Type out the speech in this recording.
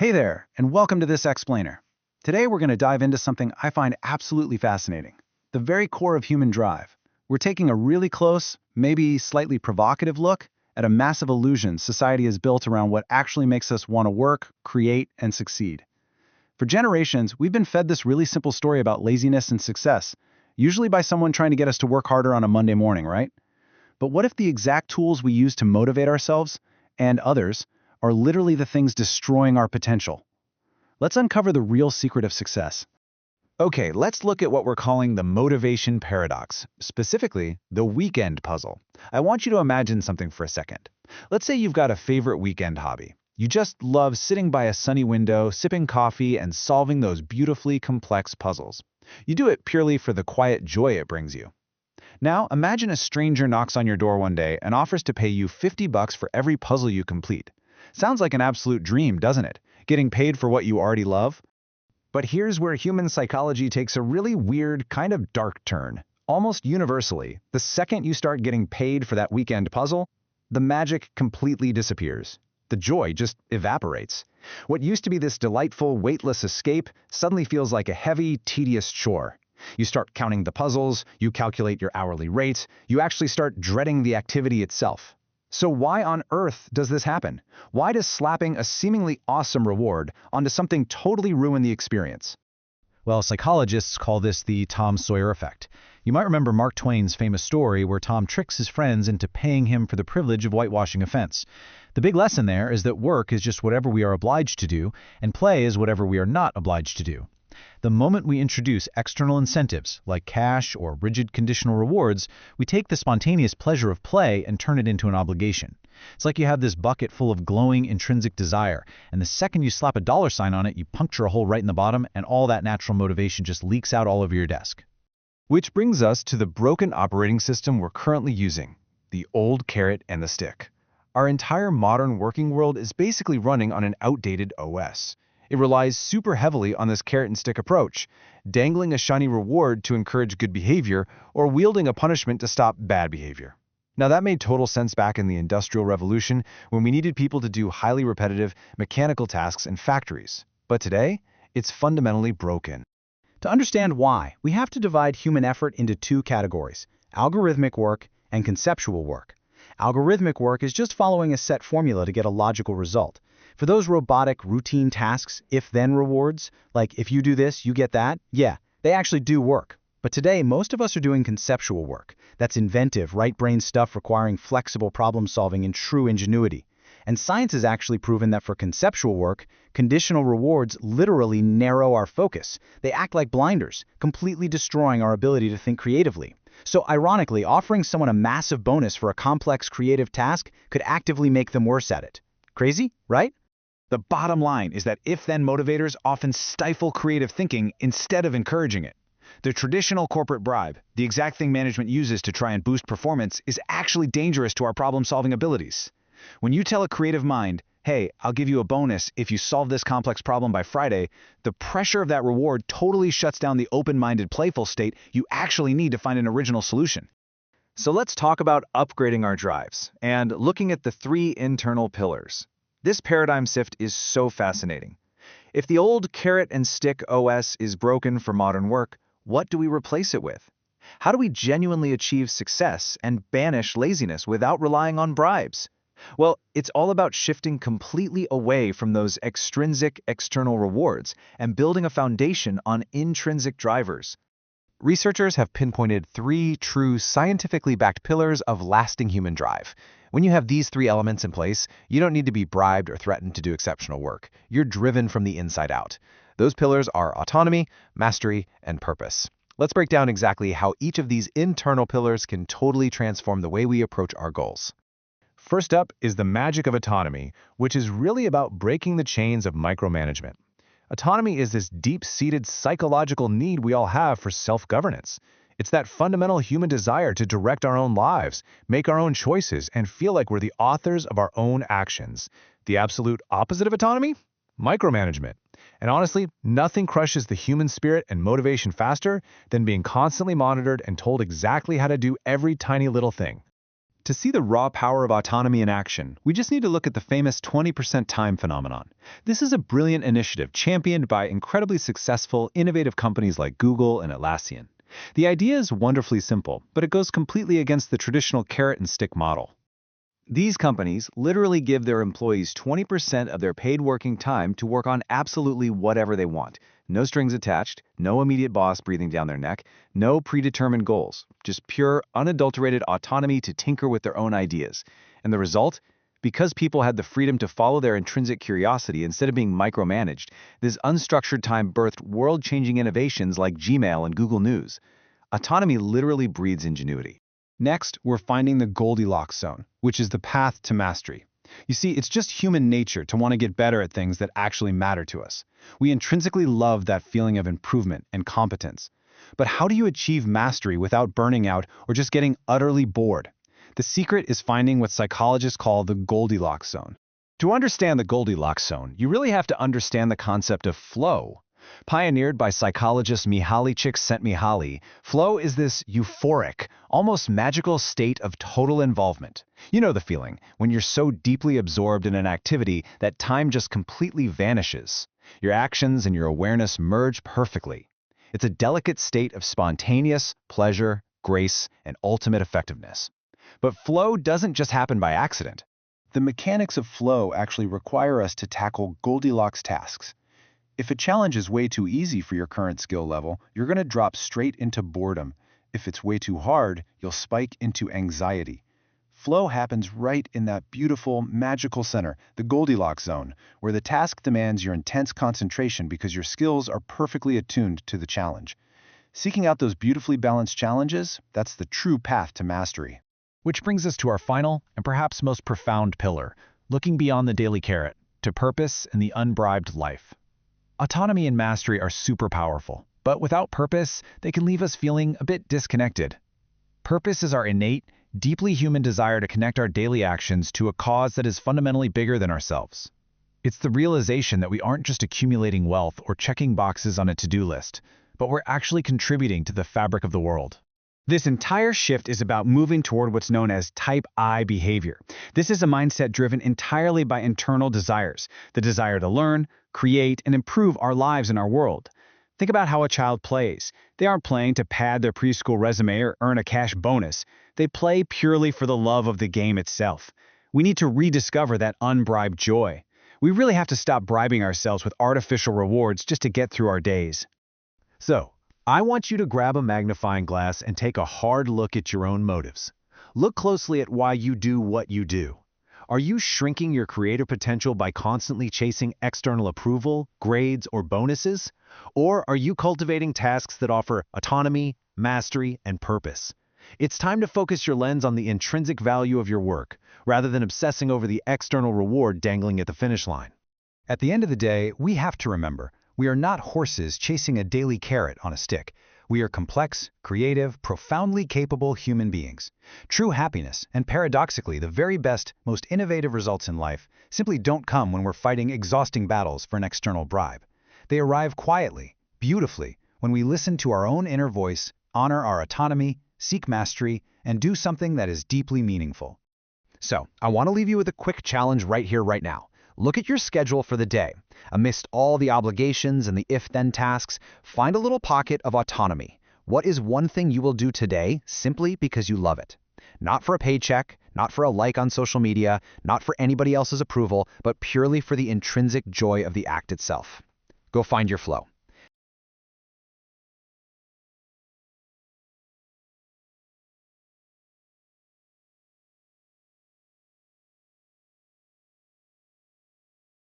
Hey there, and welcome to this explainer. Today we're going to dive into something I find absolutely fascinating, the very core of human drive. We're taking a really close, maybe slightly provocative look at a massive illusion society has built around what actually makes us want to work, create, and succeed. For generations, we've been fed this really simple story about laziness and success, usually by someone trying to get us to work harder on a Monday morning, right? But what if the exact tools we use to motivate ourselves and others are literally the things destroying our potential? Let's uncover the real secret of success. Okay, let's look at what we're calling the motivation paradox, specifically the weekend puzzle. I want you to imagine something for a second. Let's say you've got a favorite weekend hobby. You just love sitting by a sunny window, sipping coffee, and solving those beautifully complex puzzles. You do it purely for the quiet joy it brings you. Now, imagine a stranger knocks on your door one day and offers to pay you $50 for every puzzle you complete. Sounds like an absolute dream, doesn't it? Getting paid for what you already love? But here's where human psychology takes a really weird, kind of dark turn. Almost universally, the second you start getting paid for that weekend puzzle, the magic completely disappears. The joy just evaporates. What used to be this delightful, weightless escape suddenly feels like a heavy, tedious chore. You start counting the puzzles, you calculate your hourly rate, you actually start dreading the activity itself. So why on earth does this happen? Why does slapping a seemingly awesome reward onto something totally ruin the experience? Well, psychologists call this the Tom Sawyer Effect. You might remember Mark Twain's famous story where Tom tricks his friends into paying him for the privilege of whitewashing a fence. The big lesson there is that work is just whatever we are obliged to do, and play is whatever we are not obliged to do. The moment we introduce external incentives, like cash or rigid conditional rewards, we take the spontaneous pleasure of play and turn it into an obligation. It's like you have this bucket full of glowing intrinsic desire, and the second you slap a dollar sign on it, you puncture a hole right in the bottom, and all that natural motivation just leaks out all over your desk. Which brings us to the broken operating system we're currently using, the old carrot and the stick. Our entire modern working world is basically running on an outdated OS. It relies super heavily on this carrot and stick approach, dangling a shiny reward to encourage good behavior or wielding a punishment to stop bad behavior. Now that made total sense back in the Industrial Revolution when we needed people to do highly repetitive, mechanical tasks in factories. But today, it's fundamentally broken. To understand why, we have to divide human effort into two categories: algorithmic work and conceptual work. Algorithmic work is just following a set formula to get a logical result. For those robotic, routine tasks, if-then rewards, like if you do this, you get that, yeah, they actually do work. But today, most of us are doing conceptual work. That's inventive, right-brain stuff requiring flexible problem-solving and true ingenuity. And science has actually proven that for conceptual work, conditional rewards literally narrow our focus. They act like blinders, completely destroying our ability to think creatively. So ironically, offering someone a massive bonus for a complex creative task could actively make them worse at it. Crazy, right? The bottom line is that if-then motivators often stifle creative thinking instead of encouraging it. The traditional corporate bribe, the exact thing management uses to try and boost performance, is actually dangerous to our problem-solving abilities. When you tell a creative mind, hey, I'll give you a bonus if you solve this complex problem by Friday, the pressure of that reward totally shuts down the open-minded, playful state you actually need to find an original solution. So let's talk about upgrading our drives and looking at the three internal pillars. This paradigm shift is so fascinating. If the old carrot and stick OS is broken for modern work, what do we replace it with? How do we genuinely achieve success and banish laziness without relying on bribes? Well, it's all about shifting completely away from those extrinsic external rewards and building a foundation on intrinsic drivers. Researchers have pinpointed three true scientifically backed pillars of lasting human drive. When you have these three elements in place, you don't need to be bribed or threatened to do exceptional work. You're driven from the inside out. Those pillars are autonomy, mastery, and purpose. Let's break down exactly how each of these internal pillars can totally transform the way we approach our goals. First up is the magic of autonomy, which is really about breaking the chains of micromanagement. Autonomy is this deep-seated psychological need we all have for self-governance. It's that fundamental human desire to direct our own lives, make our own choices, and feel like we're the authors of our own actions. The absolute opposite of autonomy? Micromanagement. And honestly, nothing crushes the human spirit and motivation faster than being constantly monitored and told exactly how to do every tiny little thing. To see the raw power of autonomy in action, we just need to look at the famous 20% time phenomenon. This is a brilliant initiative championed by incredibly successful, innovative companies like Google and Atlassian. The idea is wonderfully simple, but it goes completely against the traditional carrot and stick model. These companies literally give their employees 20% of their paid working time to work on absolutely whatever they want. No strings attached, no immediate boss breathing down their neck, no predetermined goals, just pure, unadulterated autonomy to tinker with their own ideas. And the result? Because people had the freedom to follow their intrinsic curiosity instead of being micromanaged, this unstructured time birthed world-changing innovations like Gmail and Google News. Autonomy literally breeds ingenuity. Next, we're finding the Goldilocks zone, which is the path to mastery. You see, it's just human nature to want to get better at things that actually matter to us. We intrinsically love that feeling of improvement and competence. But how do you achieve mastery without burning out or just getting utterly bored? The secret is finding what psychologists call the Goldilocks zone. To understand the Goldilocks zone, you really have to understand the concept of flow. Pioneered by psychologist Mihaly Csikszentmihalyi, flow is this euphoric, almost magical state of total involvement. You know the feeling, when you're so deeply absorbed in an activity that time just completely vanishes. Your actions and your awareness merge perfectly. It's a delicate state of spontaneous pleasure, grace, and ultimate effectiveness. But flow doesn't just happen by accident. The mechanics of flow actually require us to tackle Goldilocks tasks. If a challenge is way too easy for your current skill level, you're going to drop straight into boredom. If it's way too hard, you'll spike into anxiety. Flow happens right in that beautiful, magical center, the Goldilocks zone, where the task demands your intense concentration because your skills are perfectly attuned to the challenge. Seeking out those beautifully balanced challenges, that's the true path to mastery. Which brings us to our final and perhaps most profound pillar, looking beyond the daily carrot to purpose and the unbribed life. Autonomy and mastery are super powerful, but without purpose, they can leave us feeling a bit disconnected. Purpose is our innate, deeply human desire to connect our daily actions to a cause that is fundamentally bigger than ourselves. It's the realization that we aren't just accumulating wealth or checking boxes on a to-do list, but we're actually contributing to the fabric of the world. This entire shift is about moving toward what's known as type I behavior. This is a mindset driven entirely by internal desires, the desire to learn, create, and improve our lives and our world. Think about how a child plays. They aren't playing to pad their preschool resume or earn a cash bonus. They play purely for the love of the game itself. We need to rediscover that unbribed joy. We really have to stop bribing ourselves with artificial rewards just to get through our days. So, I want you to grab a magnifying glass and take a hard look at your own motives. Look closely at why you do what you do. Are you shrinking your creative potential by constantly chasing external approval, grades, or bonuses? Or are you cultivating tasks that offer autonomy, mastery, and purpose? It's time to focus your lens on the intrinsic value of your work, rather than obsessing over the external reward dangling at the finish line. At the end of the day, we have to remember, we are not horses chasing a daily carrot on a stick. We are complex, creative, profoundly capable human beings. True happiness, and paradoxically the very best, most innovative results in life, simply don't come when we're fighting exhausting battles for an external bribe. They arrive quietly, beautifully, when we listen to our own inner voice, honor our autonomy, seek mastery, and do something that is deeply meaningful. So, I want to leave you with a quick challenge right here, right now. Look at your schedule for the day. Amidst all the obligations and the if-then tasks, find a little pocket of autonomy. What is one thing you will do today simply because you love it? Not for a paycheck, not for a like on social media, not for anybody else's approval, but purely for the intrinsic joy of the act itself. Go find your flow.